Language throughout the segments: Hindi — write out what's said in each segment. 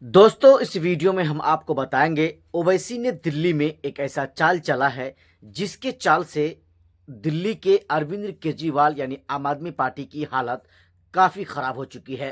दोस्तों इस वीडियो में हम आपको बताएंगे ओवैसी ने दिल्ली में एक ऐसा चाल चला है जिसके चाल से दिल्ली के अरविंद केजरीवाल यानी आम आदमी पार्टी की हालत काफ़ी ख़राब हो चुकी है।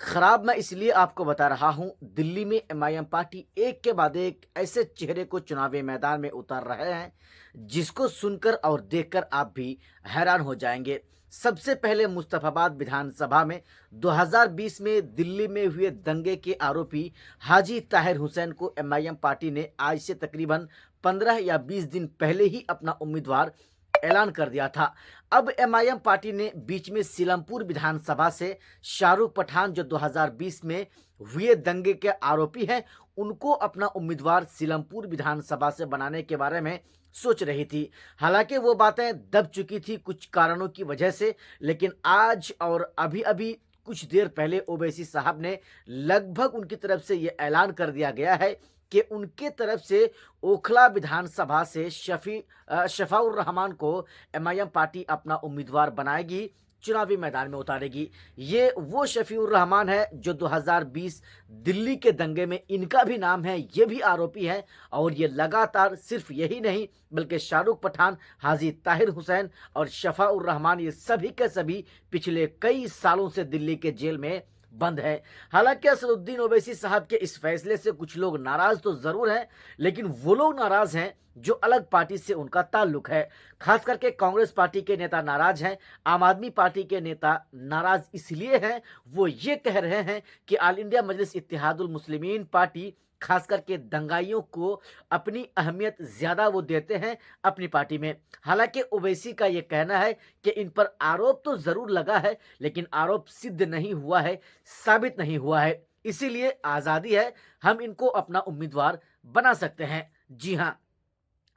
ख़राब मैं इसलिए आपको बता रहा हूं, दिल्ली में एमआईएम पार्टी एक के बाद एक ऐसे चेहरे को चुनावी मैदान में उतार रहे हैं जिसको सुनकर और देखकर आप भी हैरान हो जाएंगे। सबसे पहले मुस्तफाबाद विधानसभा में 2020 में दिल्ली में हुए दंगे के आरोपी हाजी ताहिर हुसैन को एमआईएम पार्टी ने आज से तकरीबन 15 या 20 दिन पहले ही अपना उम्मीदवार ऐलान कर दिया था। अब एमआईएम पार्टी ने बीच में सीलमपुर विधानसभा से शाहरुख पठान जो 2020 में हुए दंगे के आरोपी हैं उनको अपना उम्मीदवार सीलमपुर विधानसभा से बनाने के बारे में सोच रही थी। हालांकि वो बातें दब चुकी थी कुछ कारणों की वजह से, लेकिन आज और अभी अभी कुछ देर पहले ओवैसी साहब ने लगभग उनकी तरफ से ये ऐलान कर दिया गया है कि उनके तरफ से ओखला विधानसभा से शफाउर रहमान को एमआईएम पार्टी अपना उम्मीदवार बनाएगी, चुनावी मैदान में उतारेगी। ये वो शफीउर रहमान है जो 2020 दिल्ली के दंगे में इनका भी नाम है, ये भी आरोपी हैं और ये लगातार सिर्फ यही नहीं बल्कि शाहरुख पठान, हाजी ताहिर हुसैन और शफाउर रहमान ये सभी के सभी पिछले कई सालों से दिल्ली के जेल में बंद है। हालांकि असदुद्दीन ओवैसी साहब के इस फैसले से कुछ लोग नाराज तो जरूर हैं, लेकिन वो लोग नाराज हैं जो अलग पार्टी से उनका ताल्लुक है। खास करके कांग्रेस पार्टी के नेता नाराज हैं। आम आदमी पार्टी के नेता नाराज इसलिए हैं, वो ये कह रहे हैं कि ऑल इंडिया मजलिस इत्तेहादुल मुस्लिमीन पार्टी खास करके दंगाइयों को अपनी अहमियत ज्यादा वो देते हैं अपनी पार्टी में। हालांकि ओवैसी का ये कहना है कि इन पर आरोप तो जरूर लगा है लेकिन आरोप सिद्ध नहीं हुआ है, साबित नहीं हुआ है, इसीलिए आजादी है, हम इनको अपना उम्मीदवार बना सकते हैं। जी हाँ,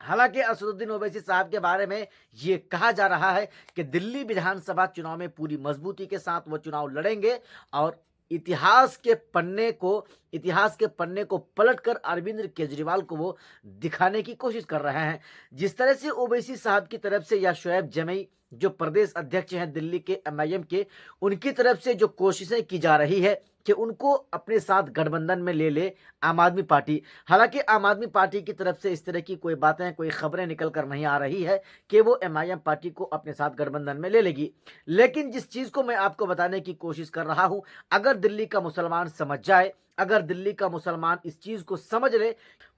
हालांकि असदुद्दीन ओवैसी साहब के बारे में ये कहा जा रहा है कि दिल्ली विधानसभा चुनाव में पूरी मजबूती के साथ वो चुनाव लड़ेंगे और इतिहास के पन्ने को पलटकर अरविंद केजरीवाल को वो दिखाने की कोशिश कर रहे हैं। जिस तरह से ओवैसी साहब की तरफ से या शोएब जमई जो प्रदेश अध्यक्ष हैं दिल्ली के एमआईएम के, उनकी तरफ से जो कोशिशें की जा रही है कि उनको अपने साथ गठबंधन में ले ले आम आदमी पार्टी। हालांकि आम आदमी पार्टी की तरफ से इस तरह की कोई बातें, कोई खबरें निकल कर नहीं आ रही है कि वो एमआईएम पार्टी को अपने साथ गठबंधन में ले लेगी। लेकिन जिस चीज को मैं आपको बताने की कोशिश कर रहा हूं, अगर दिल्ली का मुसलमान समझ जाए, अगर दिल्ली का मुसलमान इस चीज को समझ ले,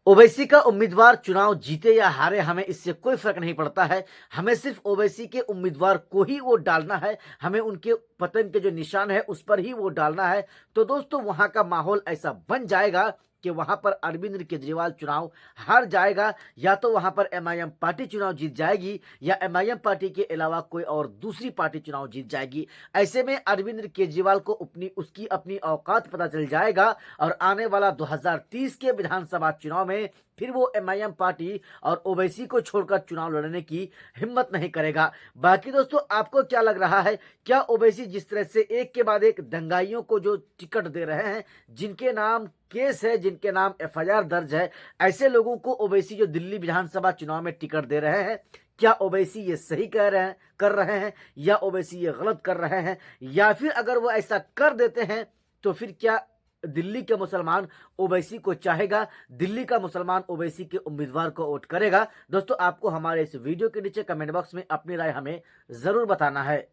ओवैसी का उम्मीदवार चुनाव जीते या हारे हमें इससे कोई फर्क नहीं पड़ता है। हमें सिर्फ ओवैसी के उम्मीदवार को ही वोट डालना है, हमें उनके पतन के जो निशान है उस पर ही वोट डालना है। तो दोस्तों वहां का माहौल ऐसा बन जाएगा कि वहां पर अरविंद केजरीवाल चुनाव हार जाएगा, या तो वहां पर एमआईएम पार्टी चुनाव जीत जाएगी या एमआईएम पार्टी के अलावा कोई और दूसरी पार्टी चुनाव जीत जाएगी। ऐसे में अरविंद केजरीवाल को उसकी अपनी औकात पता चल जाएगा और आने वाला 2030 के विधानसभा चुनाव में फिर वो एमआईएम पार्टी और ओवैसी को छोड़कर चुनाव लड़ने की हिम्मत नहीं करेगा। बाकी दोस्तों आपको क्या लग रहा है, क्या ओवैसी जिस तरह से एक के बाद एक दंगाइयों को जो टिकट दे रहे हैं, जिनके नाम केस है, जिनके नाम एफआईआर दर्ज है, ऐसे लोगों को ओवैसी जो दिल्ली विधानसभा चुनाव में टिकट दे रहे हैं, क्या ओवैसी ये सही कर रहे हैं या ओवैसी ये गलत कर रहे हैं, या फिर अगर वो ऐसा कर देते हैं तो फिर क्या दिल्ली के मुसलमान ओवैसी को चाहेगा, दिल्ली का मुसलमान ओवैसी के उम्मीदवार को वोट करेगा? दोस्तों आपको हमारे इस वीडियो के नीचे कमेंट बॉक्स में अपनी राय हमें जरूर बताना है।